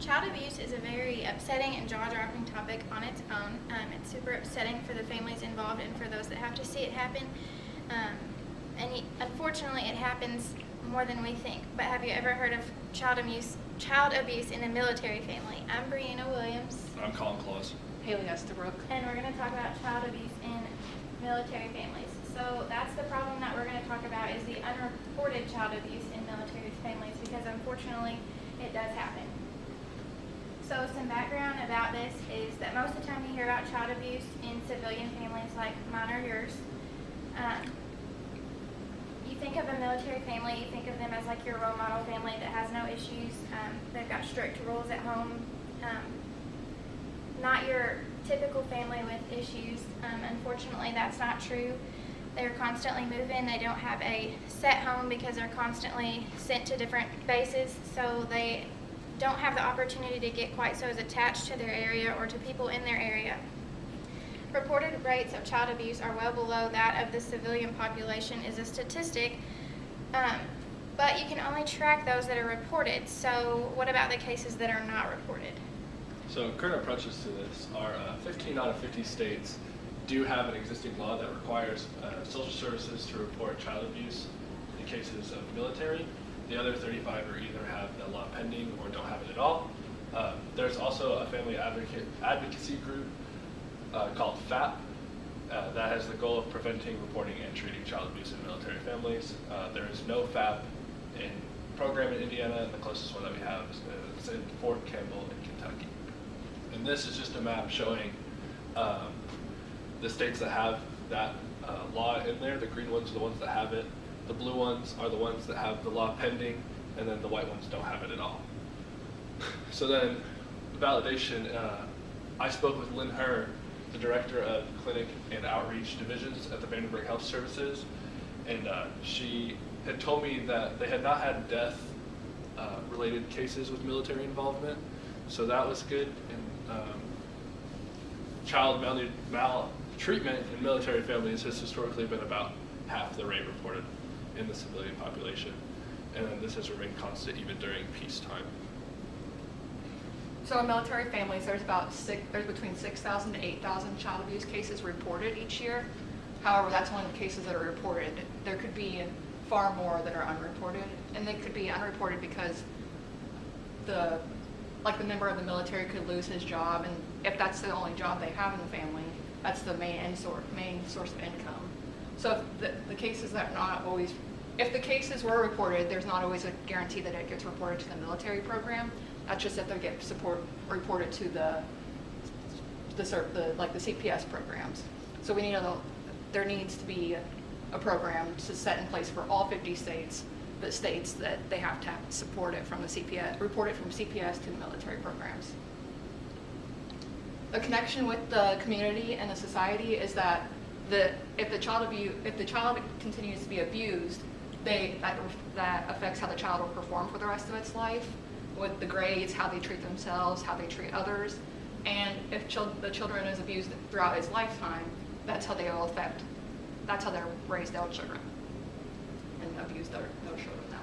Child abuse is a very upsetting and jaw-dropping topic on its own. It's super upsetting for the families involved and for those that have to see it happen. Unfortunately, it happens more than we think. But have you ever heard of child abuse in a military family? I'm Brianna Williams. I'm Colin. Haili. And we're going to talk about child abuse in military families. So that's the problem that we're going to talk about, is the unreported child abuse in military families, because unfortunately it does happen. So some background about this is that most of the time you hear about child abuse in civilian families like mine or yours. You think of a military family, you think of them as like your role model family that has no issues. They've got strict rules at home. Not your typical family with issues. Unfortunately, that's not true. They're constantly moving. They don't have a set home because they're constantly sent to different bases, so they don't have the opportunity to get quite so as attached to their area or to people in their area. Reported rates of child abuse are well below that of the civilian population is a statistic, but you can only track those that are reported. So what about the cases that are not reported? So current approaches to this are 15 out of 50 states do have an existing law that requires social services to report child abuse in cases of military. The other 35 are either have the law pending or don't have it at all. There's also a family advocacy group called FAP that has the goal of preventing, reporting, and treating child abuse in military families. There is no FAP program in Indiana, and the closest one that we have is in Fort Campbell in Kentucky. And this is just a map showing the states that have that law in there. The green ones are the ones that have it. The blue ones are the ones that have the law pending, and then the white ones don't have it at all. So then, validation, I spoke with Lynn Herr, the director of clinic and outreach divisions at the Vandenberg Health Services, and she had told me that they had not had death related cases with military involvement, so that was good. And child maltreatment in military families has historically been about half the rate reported in the civilian population, and then this has remained constant even during peacetime. So in military families, there's between 6,000 to 8,000 child abuse cases reported each year. However, that's only the cases that are reported. There could be far more that are unreported, and they could be unreported because the member of the military could lose his job, and if that's the only job they have in the family, that's the main source of income. So if the cases that are not always, if the cases were reported, there's not always a guarantee that it gets reported to the military program. That's just that they get reported to the CPS programs. So there needs to be a program to set in place for all 50 states that states that they have to support it from the CPS, report it from CPS to the military programs. The connection with the community and the society is that if the child continues to be abused, that affects how the child will perform for the rest of its life, with the grades, how they treat themselves, how they treat others, and if the children is abused throughout his lifetime, that's how they'll raise their children and abuse their children.